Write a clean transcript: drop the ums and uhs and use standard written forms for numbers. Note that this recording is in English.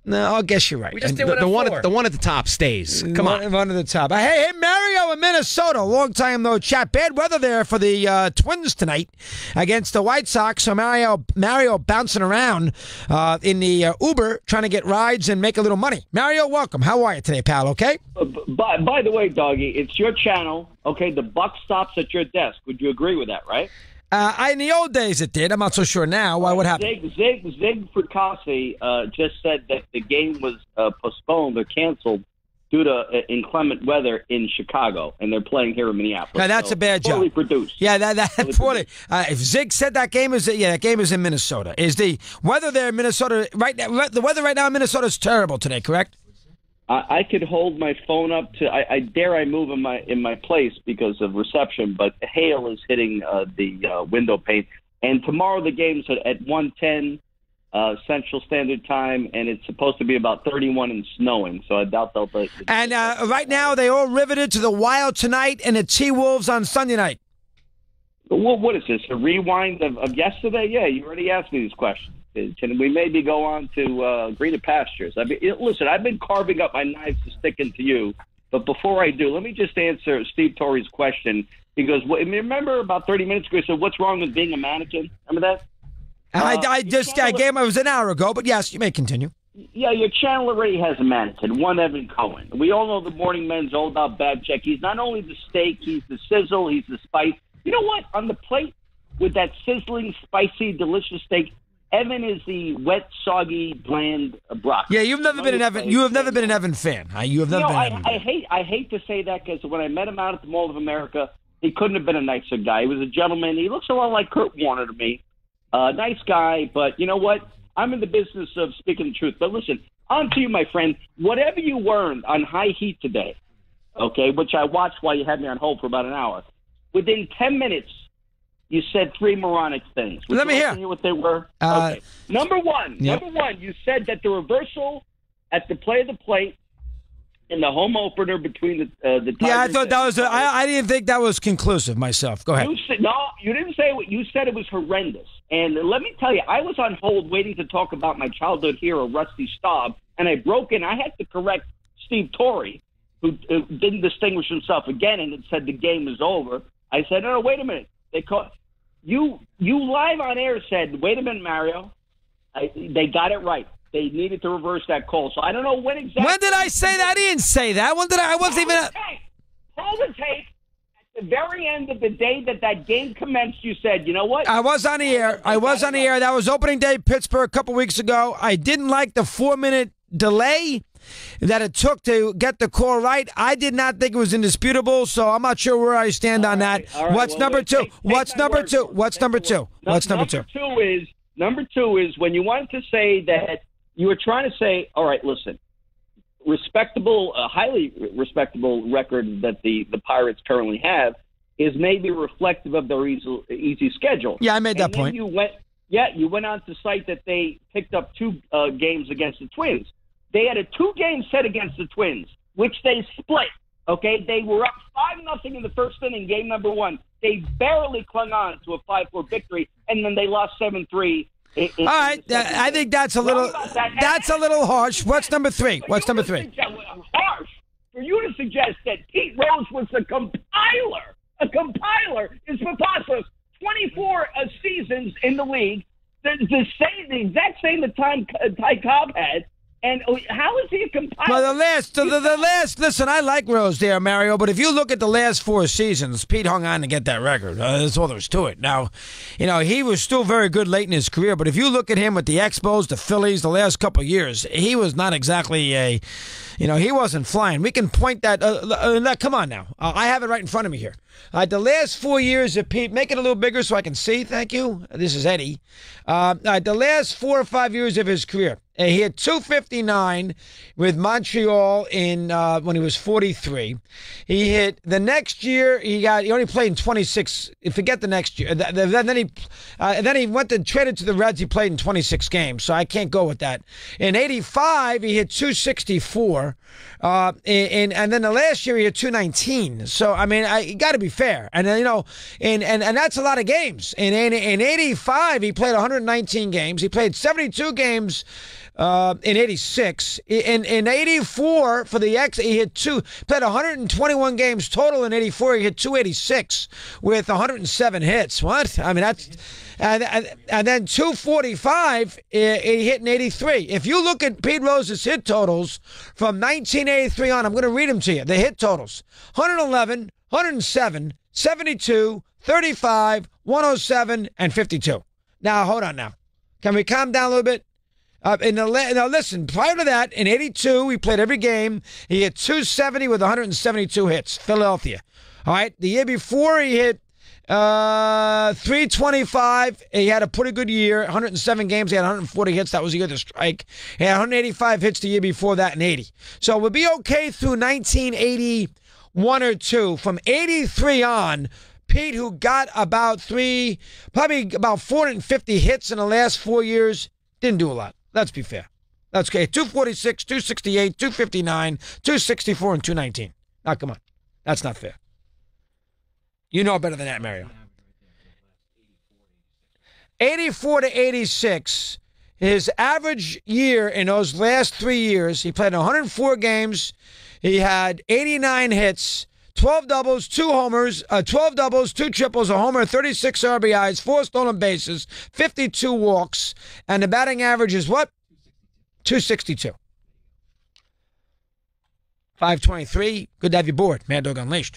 No, I guess you're right. We just And did the one one at the one at the top stays. Come on. One at the top. Hey, Mario in Minnesota. Long time no chat. Bad weather there for the Twins tonight against the White Sox. So Mario bouncing around in the Uber trying to get rides and make a little money. Mario, welcome. How are you today, pal? Okay? By the way, Doggy, it's your channel. Okay, the buck stops at your desk. Would you agree with that, right? In the old days it did. I'm not so sure now. Why? What happened? Zig Fricassi just said that the game was postponed or canceled due to inclement weather in Chicago, and they're playing here in Minneapolis. Now, that's a bad job. Poorly produced. Yeah, that's poorly. If Zig said that game that game is in Minnesota. Is the weather there in Minnesota right now? The weather right now in Minnesota is terrible today, correct? I could hold my phone up to. I dare I move in my place because of reception, but hail is hitting the window pane. And tomorrow the game's at 1:10 Central Standard Time, and it's supposed to be about 31 and snowing. So I doubt they'll play. And right now they all riveted to the Wild tonight and the T-Wolves on Sunday night. What is this? A rewind of yesterday? Yeah, you already asked me these questions. Can we maybe go on to greener pastures? Listen, I've been carving up my knives to stick into you, but before I do, let me just answer Steve Torrey's question. He goes, remember about 30 minutes ago, he said, what's wrong with being a mannequin? Remember that? I gave it was an hour ago, but yes, you may continue. Yeah, your channel already has a mannequin, one Evan Cohen. We all know the morning men's all about Babchick. He's not only the steak, he's the sizzle, he's the spice. You know what? On the plate with that sizzling, spicy, delicious steak, Evan is the wet, soggy, bland broccoli. Yeah, you've never been an Evan. You have never been an Evan fan. You have never been an Evan fan. I hate to say that because when I met him out at the Mall of America, he couldn't have been a nicer guy. He was a gentleman. He looks a lot like Kurt Warner to me. Nice guy, but you know what? I'm in the business of speaking the truth. But listen, on to you, my friend. Whatever you learned on High Heat today, okay, which I watched while you had me on hold for about an hour, within 10 minutes, you said three moronic things. Let me hear what they were. Okay. Number one, you said that the reversal at the play of the plate in the home opener between the Tigers. Yeah, I thought that was. I didn't think that was conclusive myself. Go ahead. You didn't say what you said. It was horrendous. And let me tell you, I was on hold waiting to talk about my childhood hero, Rusty Staub, and I broke in. I had to correct Steve Torrey, who didn't distinguish himself again, and it said the game is over. I said, no, wait a minute. They caught you live on air said, wait a minute, Mario. They got it right. They needed to reverse that call. So I don't know when exactly. When did I say that? I didn't say that. When did I? I wasn't even. Pull the tape. At the very end of the day that game commenced, you said, you know what? I was on the air. That was opening day Pittsburgh a couple weeks ago. I didn't like the 4-minute delay that it took to get the call right. I did not think it was indisputable, so I'm not sure where I stand on that. Right. What's number two? What's number two? What's number two? What's number two? Number two is when you wanted to say that you were trying to say, all right, listen, highly respectable record that the Pirates currently have is maybe reflective of their easy schedule. Yeah, I made that point. You went on to cite that they picked up two games against the Twins. They had a 2-game set against the Twins, which they split. Okay, they were up 5-0 in the first inning, game number 1. They barely clung on to a 5-4 victory, and then they lost 7-3. All right, I think that's a little harsh. What's number 3? What's number 3? Harsh for you to suggest that Pete Rose was a compiler. A compiler is preposterous. 24 seasons in the league, the exact same that Ty Cobb had. And how is he a compiler? Well, the last. Listen, I like Rose there, Mario, but if you look at the last 4 seasons, Pete hung on to get that record. That's all there was to it. Now, he was still very good late in his career, but if you look at him with the Expos, the Phillies, the last couple of years, he was not exactly he wasn't flying. We can point that. Come on now. I have it right in front of me here. The last 4 years of Pete, make it a little bigger so I can see. Thank you. This is Eddie. The last 4 or 5 years of his career. He had 259 with Montreal when he was 43. He hit the next year. He only played in 26. Forget the next year. Then he went and traded to the Reds. He played in 26 games, so I can't go with that. In 85, he hit 264, and then the last year he hit 219. So I mean, you got to be fair, and and that's a lot of games. In 85, he played 119 games. He played 72 games. in 86. In 84, for the X, he hit played 121 games total in 84. He hit 286 with 107 hits. What? I mean, that's... And then 245 he hit in 83. If you look at Pete Rose's hit totals from 1983 on, I'm going to read them to you. The hit totals: 111, 107, 72, 35, 107, and 52. Now, hold on now. Can we calm down a little bit? Now, listen, prior to that, in 82, he played every game. He hit 270 with 172 hits, Philadelphia. All right, the year before, he hit 325. He had a pretty good year. 107 games. He had 140 hits. That was the year of the strike. He had 185 hits the year before that in 80. So we'll be okay through 1981 or two. From 83 on, Pete, who got probably about 450 hits in the last 4 years, didn't do a lot. Let's be fair. That's okay. 246, 268, 259, 264, and 219. Now, come on. That's not fair. You know better than that, Mario. 84 to 86, his average year in those last 3 years, he played 104 games. He had 89 hits, 12 doubles, 2 homers, 12 doubles, 2 triples, a homer, 36 RBIs, 4 stolen bases, 52 walks, and the batting average is what? 262. 523. Good to have you aboard. Mad Dog Unleashed.